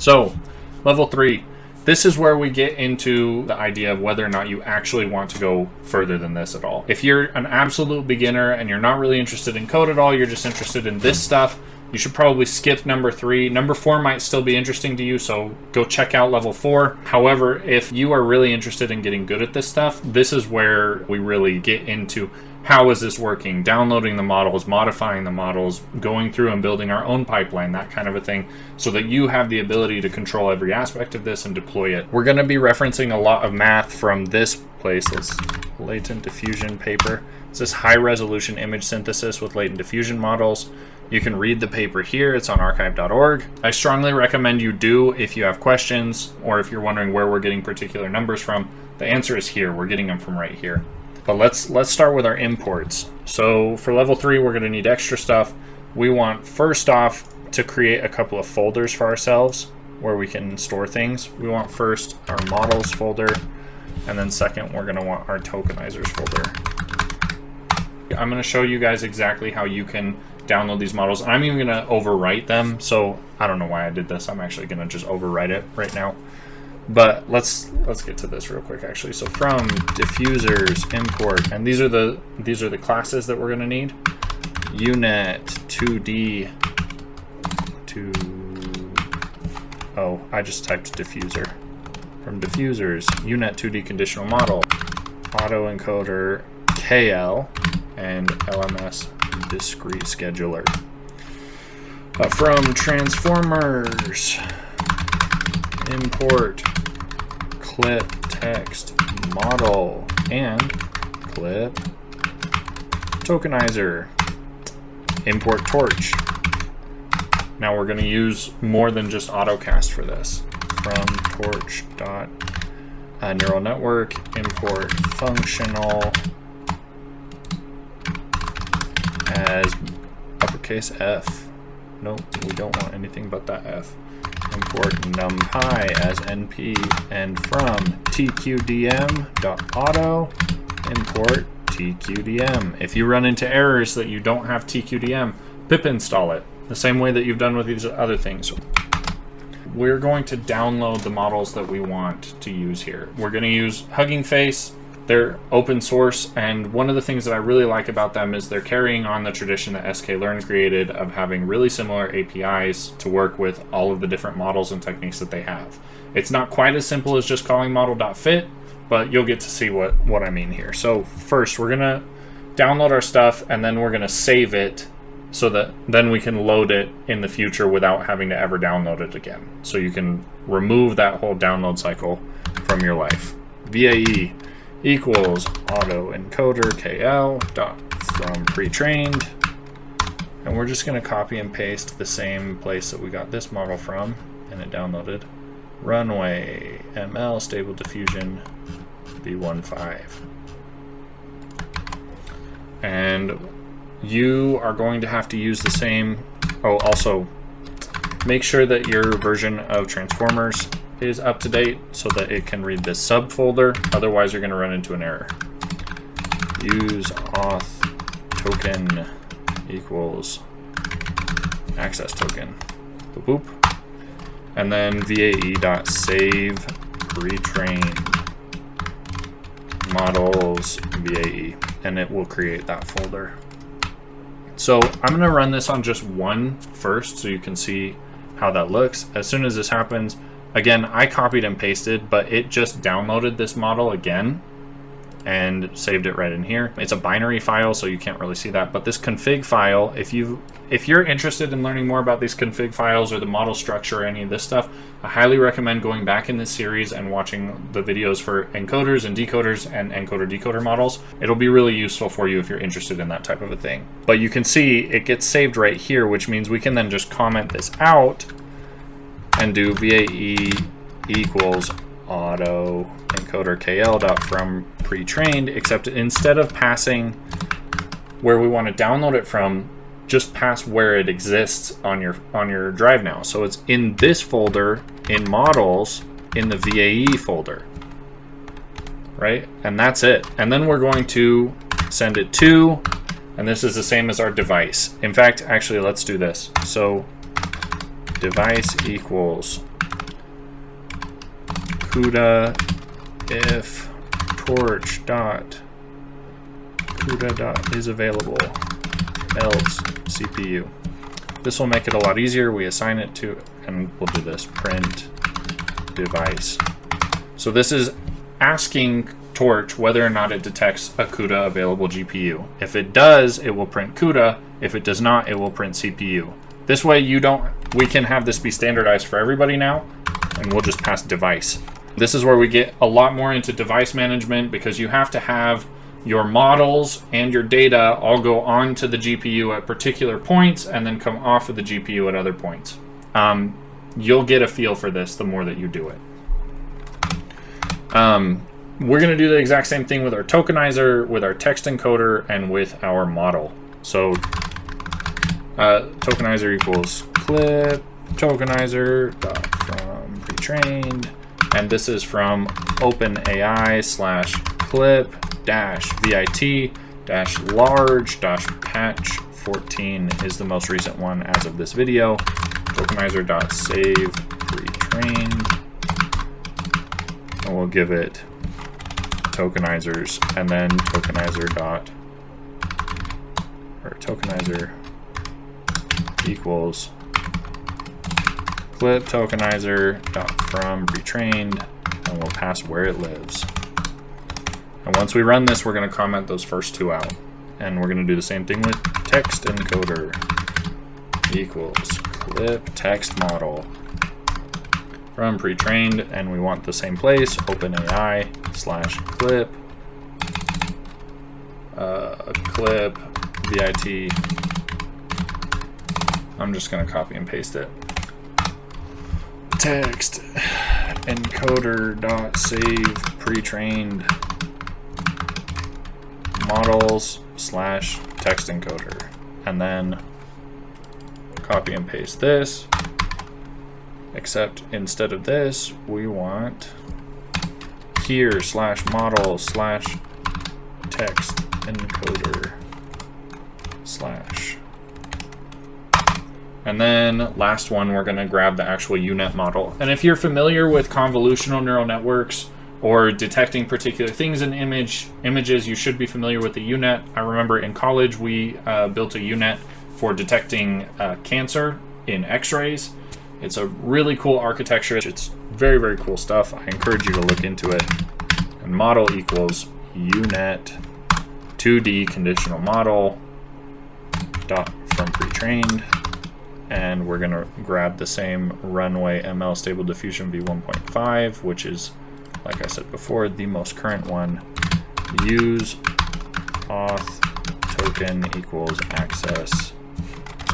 So level 3, this is where we get into the idea of whether or not you actually want to go further than this at all. If you're an absolute beginner and you're not really interested in code at all, you're just interested in this stuff, you should probably skip number 3. Number 4 might still be interesting to you, so go check out level 4. However, if you are really interested in getting good at this stuff, this is where we really get into how is this working, downloading the models, modifying the models, going through and building our own pipeline, that kind of a thing, so that you have the ability to control every aspect of this and deploy it. We're going to be referencing a lot of math from this place, this latent diffusion paper. It's this high resolution image synthesis with latent diffusion models. You can read the paper here, it's on archive.org. I strongly recommend you do if you have questions or if you're wondering where we're getting particular numbers from. The answer is here, we're getting them from right here. But let's start with our imports. So for level 3, we're going to need extra stuff. We want first off to create a couple of folders for ourselves where we can store things. We want first our models folder, and then second we're going to want our tokenizers folder. I'm going to show you guys exactly how you can download these models, and I'm even going to overwrite them. So I don't know why I did this. I'm actually going to just overwrite it right now. But let's get to this real quick actually. So from diffusers import, and these are the classes that we're going to need. Unit 2D oh, I just typed diffuser. From diffusers, unit 2D conditional model, autoencoder KL, and LMS discrete scheduler. From transformers, import clip text model and clip tokenizer. Import torch. Now we're going to use more than just AutoCast for this. From torch dot neural network, import functional as uppercase F. Nope, we don't want anything but that F. Import numpy as NP, and from tqdm.auto import tqdm. If you run into errors that you don't have tqdm, pip install it the same way that you've done with these other things. We're going to download the models that we want to use here. We're going to use Hugging Face. They're open source, and one of the things that I really like about them is they're carrying on the tradition that sklearn created of having really similar APIs to work with all of the different models and techniques that they have. It's not quite as simple as just calling model.fit, but you'll get to see what I mean here. So first, we're going to download our stuff, and then we're going to save it so that then we can load it in the future without having to ever download it again. So you can remove that whole download cycle from your life. VAE equals autoencoder KL dot from pre-trained, and we're just going to copy and paste the same place that we got this model from and it downloaded. Runway ML stable diffusion v15, and you are going to have to use the same. Oh, also make sure that your version of transformers is up to date so that it can read this subfolder. Otherwise, you're going to run into an error. Use auth token equals access token. Boop, boop. And then VAE.save retrain models VAE, and it will create that folder. So I'm going to run this on just one first so you can see how that looks. As soon as this happens, again, I copied and pasted, but it just downloaded this model again and saved it right in here. It's a binary file, so you can't really see that. But this config file, if you're interested in learning more about these config files or the model structure or any of this stuff, I highly recommend going back in this series and watching the videos for encoders and decoders and encoder-decoder models. It'll be really useful for you if you're interested in that type of a thing. But you can see it gets saved right here, which means we can then just comment this out and do VAE equals auto encoder KL dot from pre-trained, except instead of passing where we want to download it from, just pass where it exists on your drive now. So it's in this folder in models in the VAE folder, right? And that's it. And then we're going to send it to, and this is the same as our device. In fact, actually, let's do this. So device equals CUDA if torch dot CUDA dot is available, else CPU. This will make it a lot easier. We assign it to, and we'll do this, print device. So this is asking Torch whether or not it detects a CUDA available GPU. If it does, it will print CUDA. If it does not, it will print CPU. This way we can have this be standardized for everybody now, and we'll just pass device. This is where we get a lot more into device management, because you have to have your models and your data all go onto the GPU at particular points and then come off of the GPU at other points. You'll get a feel for this the more that you do it. We're going to do the exact same thing with our tokenizer, with our text encoder, and with our model. So tokenizer equals clip tokenizer dot from pre-trained, and this is from OpenAI /clip -vit -large -patch 14 is the most recent one as of this video. Tokenizer dot save pre-trained, and we'll give it tokenizers, and then tokenizer equals clip tokenizer dot from pre-trained, and we'll pass where it lives. And once we run this, we're going to comment those first two out. And we're going to do the same thing with text encoder equals clip text model from pre-trained, and we want the same place, OpenAI /clip clip VIT. I'm just going to copy and paste it. Text encoder dot save pre-trained models /text encoder, and then copy and paste this, except instead of this we want here /model /text encoder /. And then last one, we're going to grab the actual UNet model. And if you're familiar with convolutional neural networks or detecting particular things in images, you should be familiar with the UNet. I remember in college we built a UNet for detecting cancer in x-rays. It's a really cool architecture. It's very, very cool stuff. I encourage you to look into it. And model equals UNet 2D conditional model dot from pre-trained. And we're going to grab the same runway ML stable diffusion v1.5, which is, like I said before, the most current one. Use auth token equals access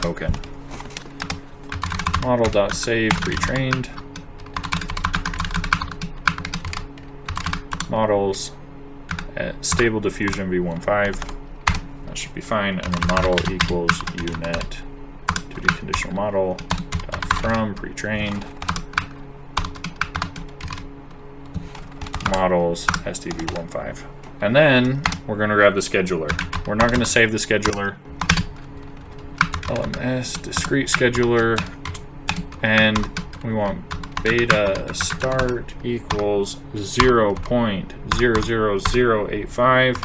token. Model.save pre-trained. Models at stable diffusion v1.5. That should be fine. And then model equals UNet 2D conditional model from pre-trained. Models STV15. And then we're going to grab the scheduler. We're not going to save the scheduler. LMS discrete scheduler, and we want beta start equals 0.00085,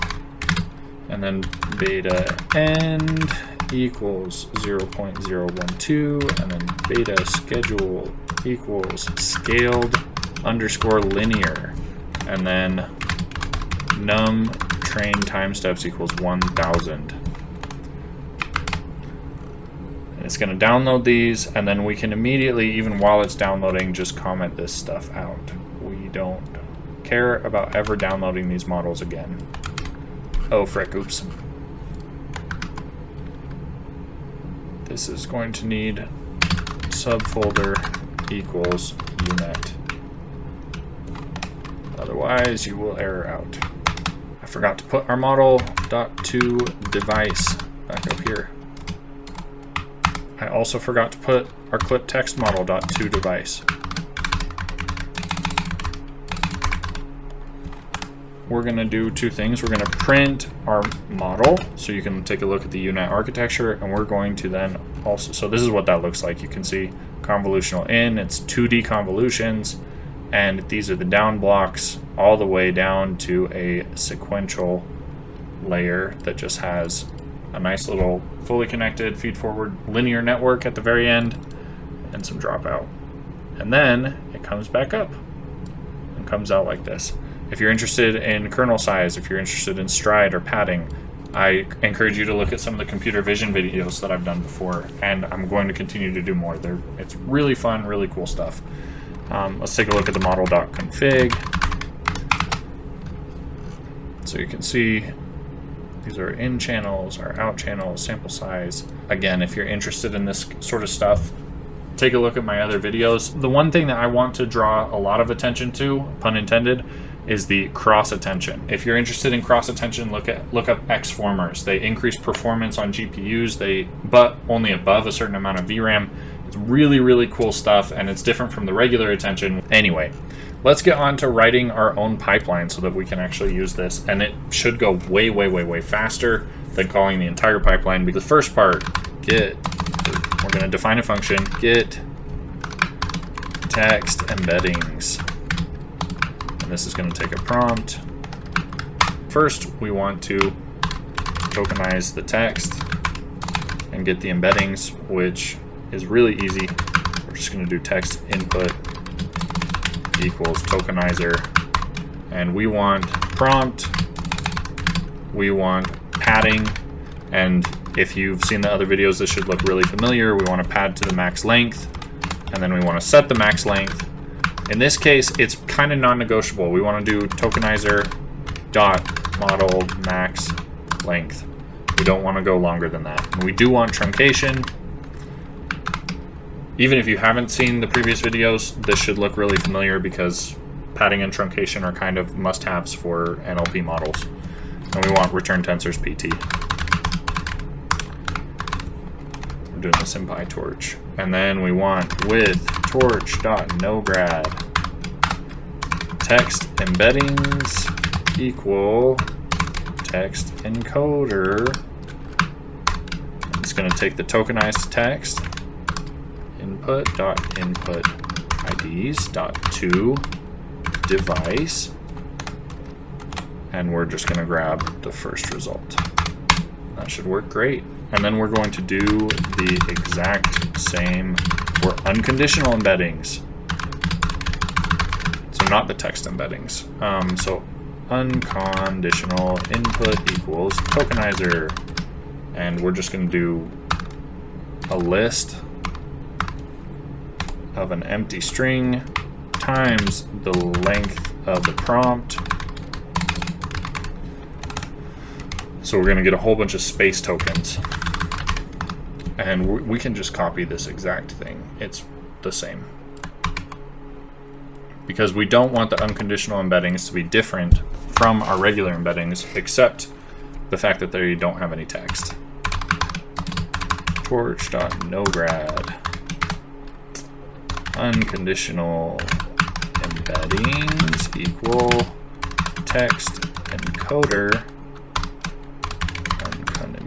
and then beta end equals 0.012, and then beta schedule equals scaled underscore linear, and then num train time steps equals 1000. And it's going to download these, and then we can immediately, even while it's downloading, just comment this stuff out. We don't care about ever downloading these models again. Oh frick, oops. This is going to need subfolder equals UNet. Otherwise, you will error out. I forgot to put our model.toDevice back up here. I also forgot to put our clip text model.toDevice. We're going to do two things. We're going to print our model so you can take a look at the UNet architecture, and we're going to then also, so this is what that looks like. You can see convolutional in, it's 2D convolutions. And these are the down blocks all the way down to a sequential layer that just has a nice little fully connected feed-forward linear network at the very end and some dropout. And then it comes back up and comes out like this. If you're interested in kernel size, if you're interested in stride or padding, I encourage you to look at some of the computer vision videos that I've done before, and I'm going to continue to do more. It's really fun, really cool stuff. Let's take a look at the model.config. So you can see these are in channels, our out channels, sample size. Again, if you're interested in this sort of stuff, take a look at my other videos. The one thing that I want to draw a lot of attention to, pun intended, is the cross attention. If you're interested in cross attention, look up X-formers. They increase performance on GPUs, but only above a certain amount of VRAM. It's really, really cool stuff, and it's different from the regular attention. Anyway, let's get on to writing our own pipeline so that we can actually use this, and it should go way, way, way, way faster than calling the entire pipeline. Because the first part, we're going to define a function, get text embeddings. And this is going to take a prompt. First, we want to tokenize the text and get the embeddings, which is really easy. We're just going to do text input equals tokenizer, and we want prompt, we want padding, and if you've seen the other videos, this should look really familiar. We want to pad to the max length, and then we want to set the max length. In this case, it's kind of non-negotiable. We want to do tokenizer dot model max length. We don't want to go longer than that. And we do want truncation. Even if you haven't seen the previous videos, this should look really familiar because padding and truncation are kind of must-haves for NLP models. And we want return tensors PT. We're doing this in PyTorch. And then we want with torch.nograd text embeddings equal text encoder. It's going to take the tokenized text input IDs to device, and we're just going to grab the first result. That should work great. And then we're going to do the exact same for unconditional embeddings. So not the text embeddings. So unconditional input equals tokenizer, and we're just going to do a list of an empty string times the length of the prompt. So we're going to get a whole bunch of space tokens, and we can just copy this exact thing. It's the same, because we don't want the unconditional embeddings to be different from our regular embeddings, except the fact that they don't have any text. Torch.nograd unconditional embeddings equal text encoder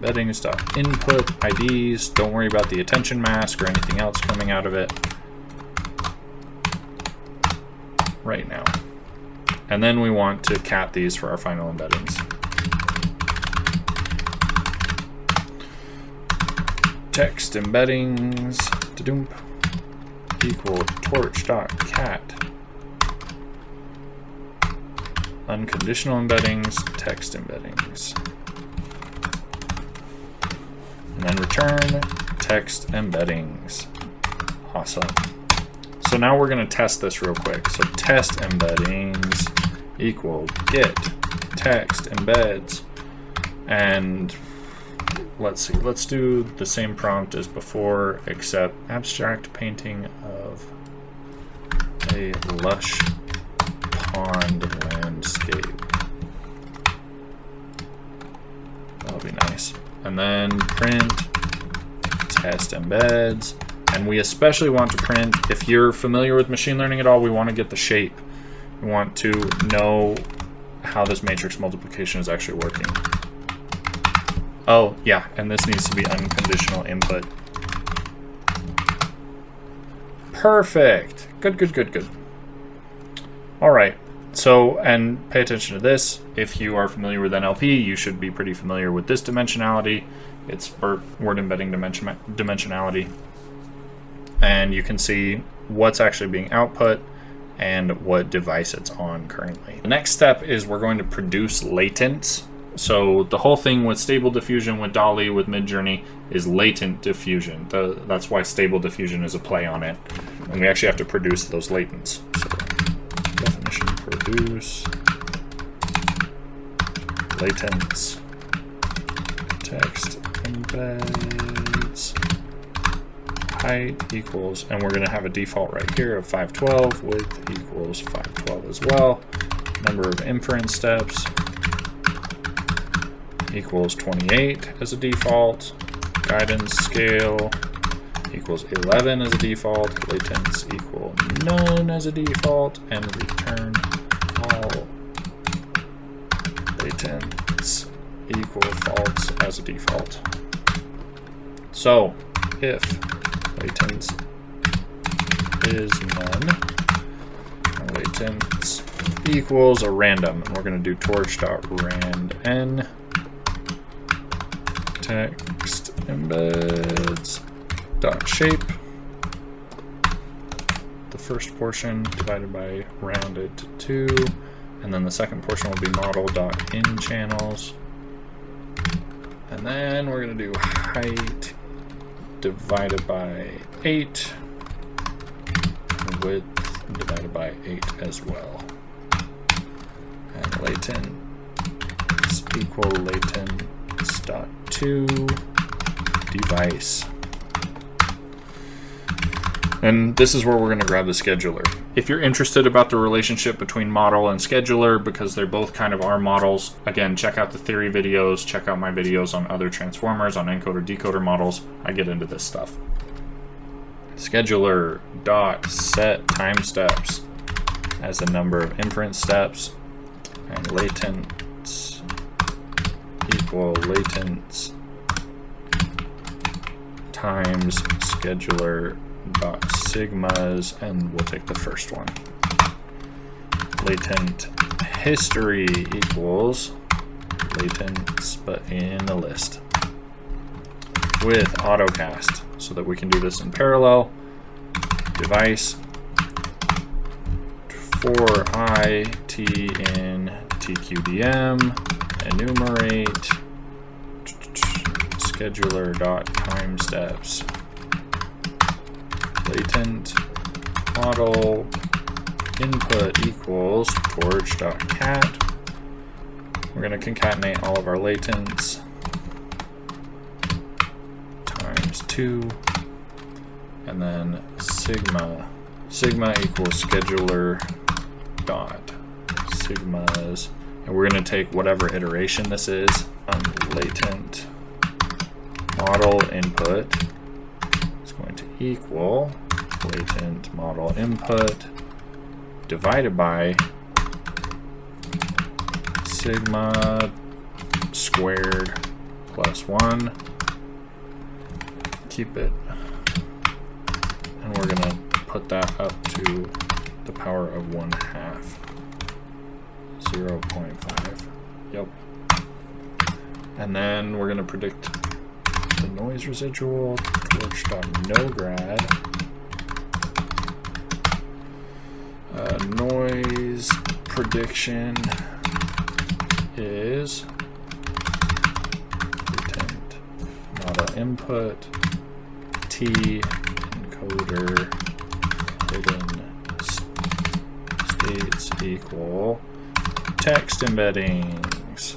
embeddings.input IDs. Don't worry about the attention mask or anything else coming out of it right now. And then we want to cat these for our final embeddings. Text embeddings equal torch.cat unconditional embeddings text embeddings, and then return text embeddings. Awesome. So now we're going to test this real quick. So test embeddings equal get text embeds, and let's see, let's do the same prompt as before, except abstract painting of a lush pond landscape. That'll be nice. And then print test embeds. And we especially want to print, if you're familiar with machine learning at all, we want to get the shape. We want to know how this matrix multiplication is actually working. Oh, yeah, and this needs to be unconditional input. Perfect. Good, good, good, good. All right. So, and pay attention to this. If you are familiar with NLP, you should be pretty familiar with this dimensionality. It's word embedding dimensionality. And you can see what's actually being output and what device it's on currently. The next step is we're going to produce latents. So the whole thing with Stable Diffusion, with DALL-E, with Midjourney is latent diffusion. That's why Stable Diffusion is a play on it. And we actually have to produce those latents. So definition produce latents text embeds height equals, and we're going to have a default right here of 512, width equals 512 as well. Number of inference steps equals 28 as a default. Guidance scale equals 11 as a default. Latents equal none as a default, and return all latents equal false as a default. So if latents is none, latents equals a random, and we're going to do torch.randn text embeds dot shape. The first portion divided by rounded to 2, and then the second portion will be model.inChannels, and then we're going to do height divided by 8, width divided by 8 as well, and latents equal latents dot to device. And this is where we're going to grab the scheduler. If you're interested about the relationship between model and scheduler, because they're both kind of our models, again, check out the theory videos, check out my videos on other transformers, on encoder decoder models. I get into this stuff. Scheduler dot set time steps as the number of inference steps, and latents equal latents times scheduler dot sigmas, and we'll take the first one. Latent history equals latents but in a list with autocast, so that we can do this in parallel. Device for I t in tqdm enumerate scheduler dot time steps latent model input equals torch.cat. We're going to concatenate all of our latents times 2, and then sigma equals scheduler dot sigmas, and we're going to take whatever iteration this is on latent model input is going to equal latent model input divided by sigma squared plus 1. Keep it, and we're going to put that up to the power of 1/2, 0.5. Yep. And then we're going to predict the noise residual, torch.nograd. Noise prediction is latent model input t encoder hidden states equal text embeddings,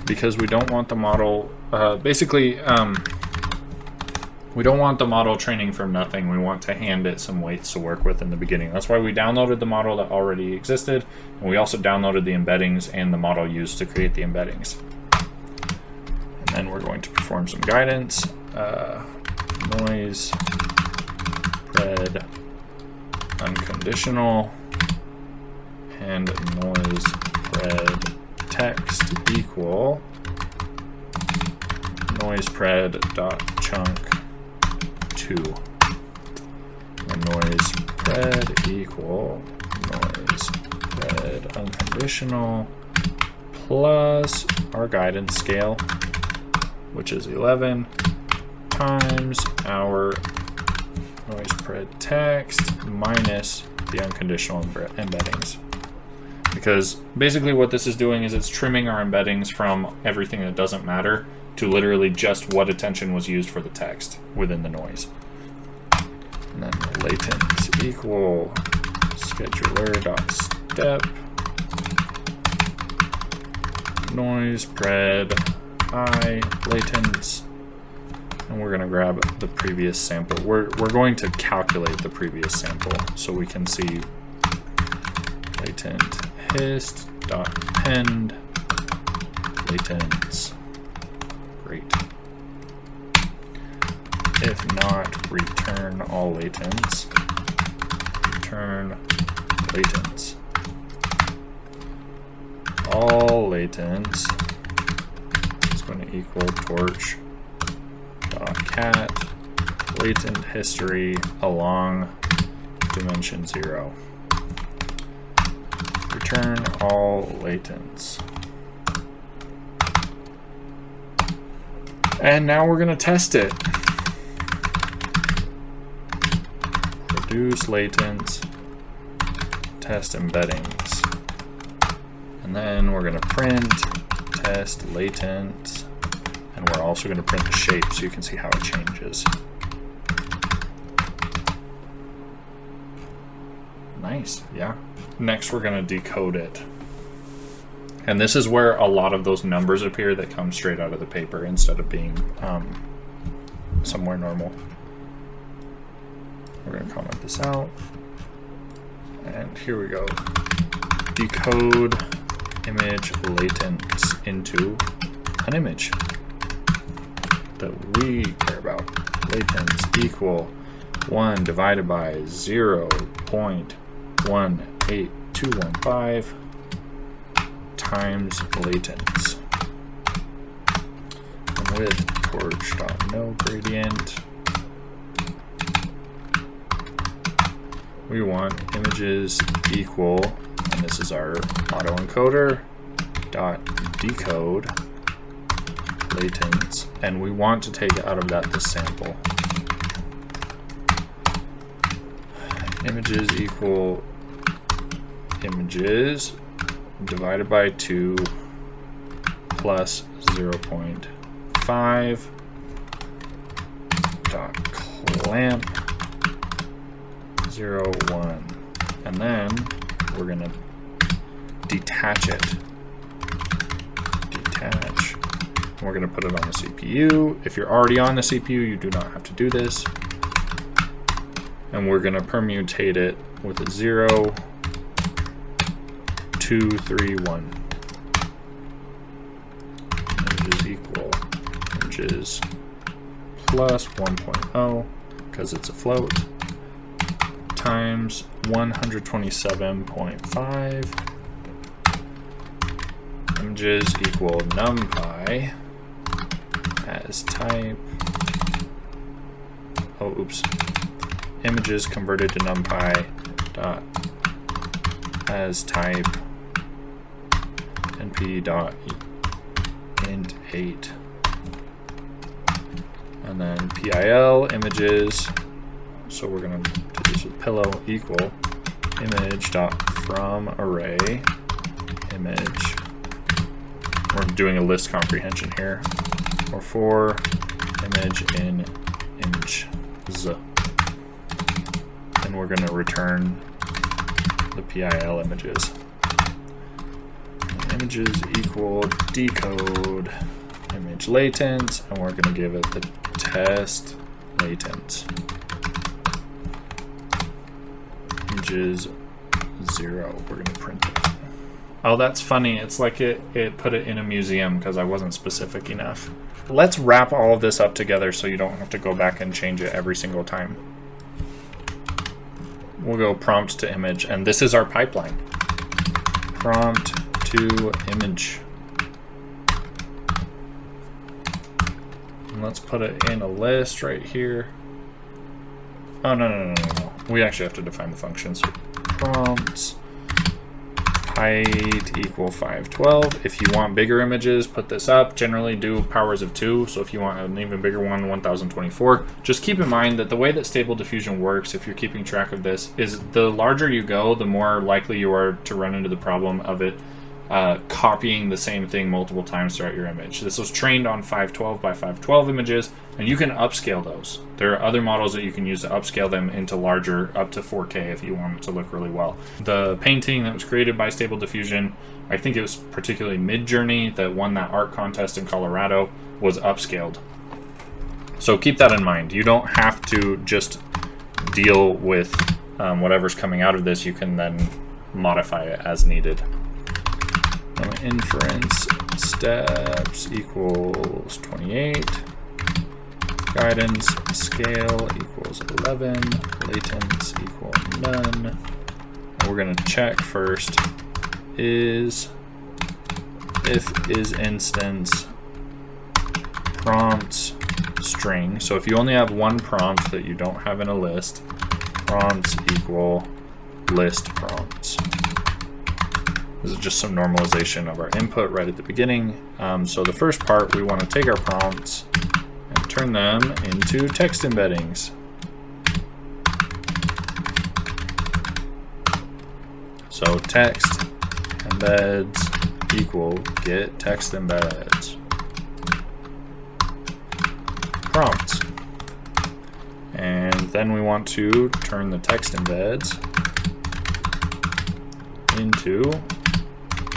because we don't want the model we don't want the model training from nothing. We want to hand it some weights to work with in the beginning. That's why we downloaded the model that already existed, and we also downloaded the embeddings and the model used to create the embeddings. And then we're going to perform some guidance. Noise pred unconditional and noise pred text equal noise pred dot chunk 2, and noise pred equal noise noise spread unconditional plus our guidance scale, which is 11, times our noise spread text minus the unconditional embeddings. Because basically what this is doing is it's trimming our embeddings from everything that doesn't matter to literally just what attention was used for the text within the noise. And then latents equal scheduler.step noise spread I latents, and we're going to grab the previous sample. We're going to calculate the previous sample so we can see latent hist dot append latents. Great. If not, return all latents. Return latents. All latents is going to equal torch dot cat latent history along dimension 0. Return all latents. And now we're going to test it. Produce latents, test embeddings. And then we're going to print test latent. And we're also going to print the shape so you can see how it changes. Nice, yeah. Next, we're going to decode it. And this is where a lot of those numbers appear that come straight out of the paper instead of being somewhere normal. We're going to comment this out. And here we go. Decode image latents into an image that we care about. Latents equal 1 divided by 0.18215 times latents. And with torch.noGradient, we want images equal, and this is our autoencoder, dot decode latents, and we want to take out of that the sample. Images equal images divided by 2 plus 0.5 dot clamp 0, 1, and then we're going to detach it. Detach. And we're going to put it on the CPU. If you're already on the CPU, you do not have to do this. And we're going to permutate it with a 0, 2, 3, 1. Images equal images plus 1.0 because it's a float times 127.5 images equal numpy as type. Oh, oops. Images converted to numpy dot as type np dot int 8, and then pil images. So we're going to do this with pillow equal image dot from array image. We're doing a list comprehension here, or for image in image z, and we're going to return the PIL images. Images equal decode image latent, and we're going to give it the test latent. Images 0. We're going to print it. Oh, that's funny. It's like it put it in a museum because I wasn't specific enough. Let's wrap all of this up together so you don't have to go back and change it every single time. We'll go prompt to image, and this is our pipeline. Prompt to image. And let's put it in a list right here. Oh, no. We actually have to define the function. So prompts height equal 512. If you want bigger images, put this up. Generally do powers of 2, so if you want an even bigger one, 1024. Just keep in mind that the way that Stable Diffusion works, if you're keeping track of this, is the larger you go, the more likely you are to run into the problem of it copying the same thing multiple times throughout your image. This was trained on 512 by 512 images, and you can upscale those. There are other models that you can use to upscale them into larger, up to 4K if you want it to look really well. The painting that was created by Stable Diffusion, I think it was particularly Mid-Journey that won that art contest in Colorado, was upscaled. So keep that in mind. You don't have to just deal with whatever's coming out of this. You can then modify it as needed. Inference steps equals 28. Guidance scale equals 11. Latents equal none. And we're going to check first if is instance prompts string. So if you only have one prompt that you don't have in a list, prompts equal list prompts. This is just some normalization of our input right at the beginning. So the first part, we want to take our prompts and turn them into text embeddings. So text embeds equal get text embeds prompts. And then we want to turn the text embeds into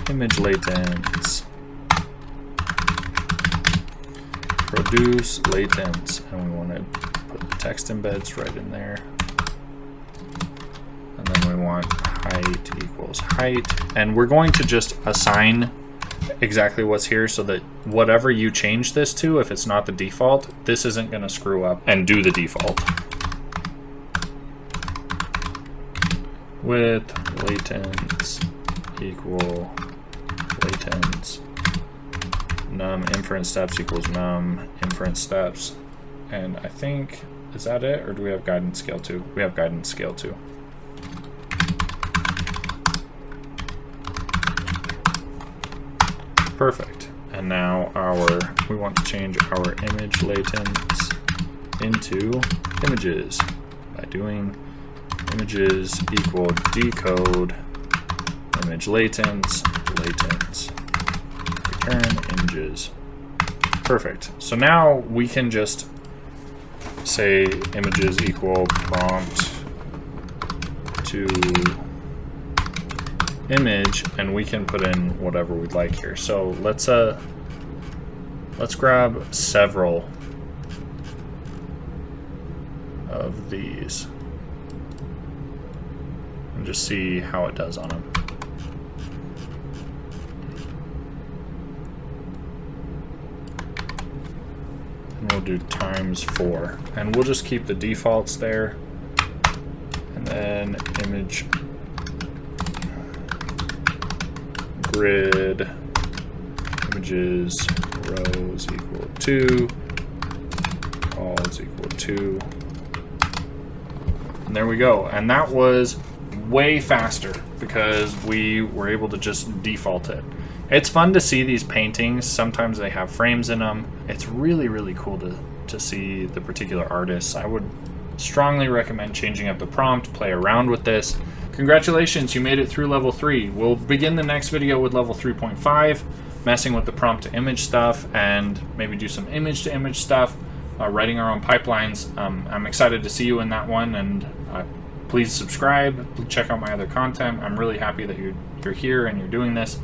image latents. Produce latents, and we want to put the text embeds right in there. And then we want height equals height. And we're going to just assign exactly what's here so that whatever you change this to, if it's not the default, this isn't going to screw up and do the default. With latents equal latents num inference steps equals num inference steps. And I think, is that it, or do we have guidance scale too? We have guidance scale too. Perfect. And now we want to change our image latents into images by doing images equal decode image latents return images. Perfect. So now we can just say images equal prompt to image, and we can put in whatever we'd like here. So let's grab several of these and just see how it does on them. And we'll do ×4, and we'll just keep the defaults there, and then image grid images rows equal 2, calls equal 2, and there we go. And that was way faster because we were able to just default it. It's fun to see these paintings. Sometimes they have frames in them. It's really, really cool to see the particular artists. I would strongly recommend changing up the prompt, play around with this. Congratulations, you made it through level 3. We'll begin the next video with level 3.5, messing with the prompt to image stuff, and maybe do some image to image stuff, writing our own pipelines. I'm excited to see you in that one, and please subscribe, check out my other content. I'm really happy that you're here and you're doing this.